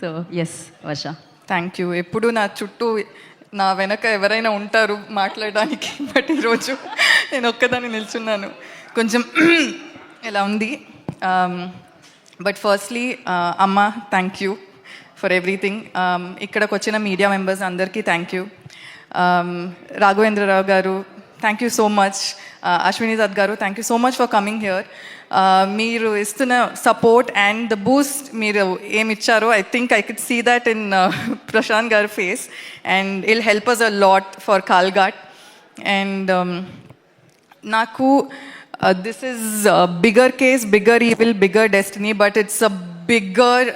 So yes Varsha. Thank you. ఎప్పుడు నా చుట్టూ నా వెనక ఎవరైనా ఉంటారు మాట్లాడడానికి, బట్ ఈరోజు నేను ఒక్కదాన్ని నిల్చున్నాను, కొంచెం ఇలా ఉంది. బట్ ఫస్ట్లీ అమ్మ, థ్యాంక్ యూ ఫర్ ఎవ్రీథింగ్. ఇక్కడికి వచ్చిన మీడియా మెంబర్స్ అందరికీ థ్యాంక్ యూ. రాఘవేంద్రరావు గారు, thank you so much. Ashwini Dutt గారు, thank you so much for coming here. మీరు ఇస్తున్న సపోర్ట్ అండ్ ద బూస్ట్ మీరు ఏమి ఇచ్చారో, I think I could see that in Prashanth గారి face, and ill help us a lot for కాల్ఘాట్. And నాకు this is bigger case, bigger evil, bigger destiny, but it's a bigger,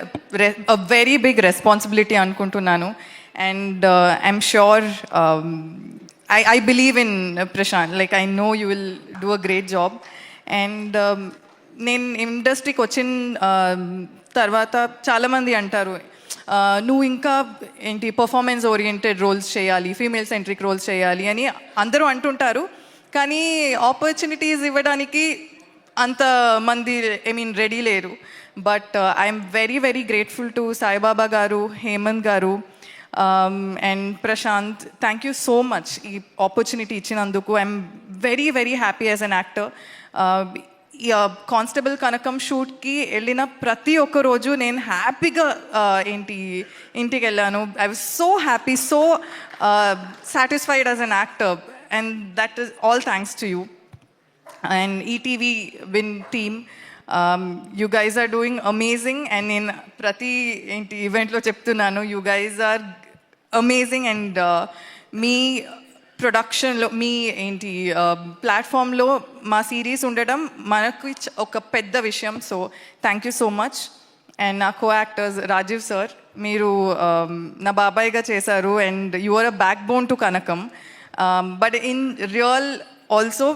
a very big responsibility అనుకుంటున్నాను. And I'm sure, I believe in Prashant. Like, I know you will do a great job. And నేను ఇండస్ట్రీకి వచ్చిన తర్వాత చాలామంది అంటారు, నువ్వు ఇంకా ఏంటి పర్ఫార్మెన్స్ ఓరియంటెడ్ రోల్స్ చేయాలి, ఫీమేల్ సెంట్రిక్ రోల్స్ చేయాలి అని అందరూ అంటుంటారు. కానీ ఆపర్చునిటీస్ ఇవ్వడానికి అంతమంది రెడీ లేరు. But I'm very very grateful to Saibaba గారు, హేమంత్ గారు, and Prashanth. Thank you so much ఈ ఆపర్చునిటీ ఇచ్చినందుకు. I'm very very happy as an actor. Constable Kanakam షూట్కి వెళ్ళిన ప్రతి ఒక్క రోజు నేను హ్యాపీగా ఇంటికి వెళ్ళాను. I was so happy, so satisfied as an actor, and that is all thanks to you. And ETV Win team, you guys are doing amazing. And నేను ప్రతి ఈవెంట్లో చెప్తున్నాను, you guys are amazing. And మీ ప్రొడక్షన్లో, మీ ప్లాట్ఫామ్లో మా series ఉండడం మనకు ఒక పెద్ద విషయం. So thank you so much. And నా కో యాక్టర్స్ రాజీవ్ సార్, మీరు నా బాబాయ్గా చేశారు, and you are a backbone to Kanakam. But in real also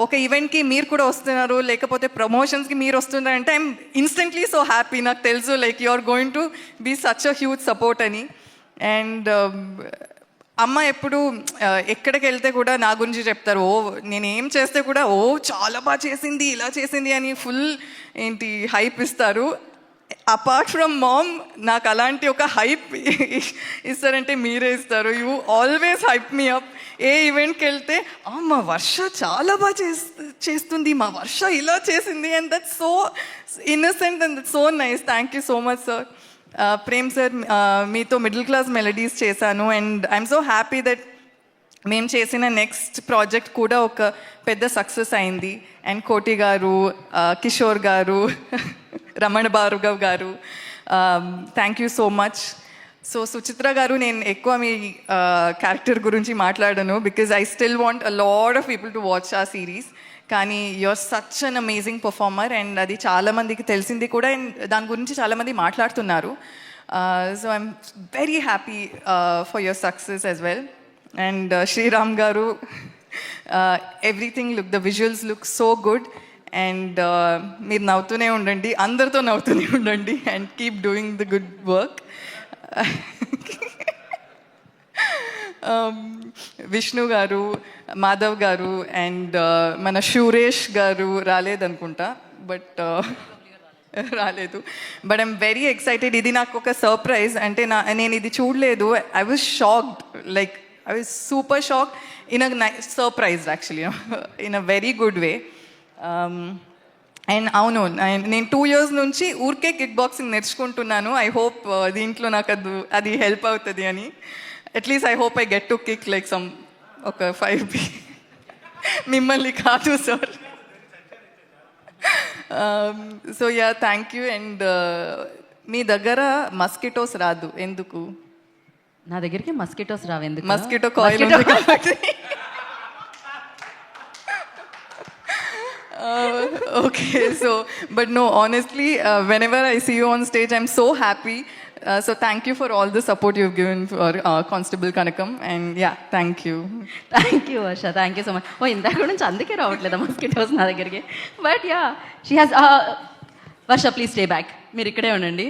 ఒక ఈవెంట్కి మీరు కూడా వస్తున్నారు, లేకపోతే ప్రమోషన్స్కి మీరు వస్తున్నారంటే ఐఎమ్ ఇన్స్టెంట్లీ సో హ్యాపీ. నాకు తెలుసు like you are going to be such a huge support అని. అండ్ అమ్మ ఎప్పుడు ఎక్కడికి వెళ్తే కూడా నా గురించి చెప్తారు. నేనేం చేస్తే కూడా చాలా బాగా చేసింది, ఇలా చేసింది అని ఫుల్ హైప్ ఇస్తారు. అపార్ట్ ఫ్రమ్ మామ్, నాకు అలాంటి ఒక హైప్ ఇస్తారంటే మీరే ఇస్తారు. You always hype me up. ఏ ఈవెంట్కి వెళ్తే మా వర్ష చాలా బాగా చేస్తుంది, మా వర్ష ఇలా చేసింది, and that's so innocent and that's so nice. Thank you so much sir. Prem sir, మీతో మిడిల్ క్లాస్ మెలడీస్ చేశాను, and I'm so happy that మేము చేసిన నెక్స్ట్ ప్రాజెక్ట్ కూడా ఒక పెద్ద సక్సెస్ అయింది. అండ్ కోటి గారు, కిషోర్ గారు, రమణ భార్గవ్ గారు, thank you so much. So Suchitra గారు, నేను ఎక్కువ మీ క్యారెక్టర్ గురించి మాట్లాడను, because I still want a lot of people to watch ఆ సిరీస్. కానీ you are such an amazing performer, and అది చాలామందికి తెలిసింది కూడా, అండ్ దాని గురించి చాలామంది మాట్లాడుతున్నారు. So I'm very happy for your success as well. And Sriram గారు, everything the visuals look so good. And మీరు నవ్వుతూనే ఉండండి, అందరితో నవ్వుతూనే ఉండండి, and keep doing the good work. Vishnu గారు, మాధవ్ గారు, అండ్ మన సురేష్ గారు రాలేదనుకుంటా, బట్ రాలేదు. But I'm very excited. ఇది నాకు ఒక సర్ప్రైజ్. అంటే నేను ఇది చూడలేదు. I was shocked, like I was super shocked in a surprise actually, in a very good way. And అవును, నేను 2 years నుంచి ఊరికే కిక్ బాక్సింగ్ నేర్చుకుంటున్నాను. ఐ హోప్ దీంట్లో నాకు అది హెల్ప్ అవుతుంది అని. At least I hope I get to kick like some ఒక 5 మిమ్మల్ని కాదు sir. So yeah, thank you. And మీ దగ్గర మస్కిటోస్ రాదు ఎందుకు? నా దగ్గరికి మస్కిటోస్ రావు ఎందుకు? మస్కిటో కాయిల్ ఉంది కాబట్టి. Okay, so but no, honestly, whenever I see you on stage, I'm so happy. So thank you for all the support you've given for Constable Kanakam, and yeah, thank you. Thank you, Asha. Thank you so much. ఇందాక నుంచి అందుకే రావట్లేదు mosquitoes నా దగ్గరికి. But yeah, she has. Varsha, please stay back. మీరు ఇక్కడే ఉండండి.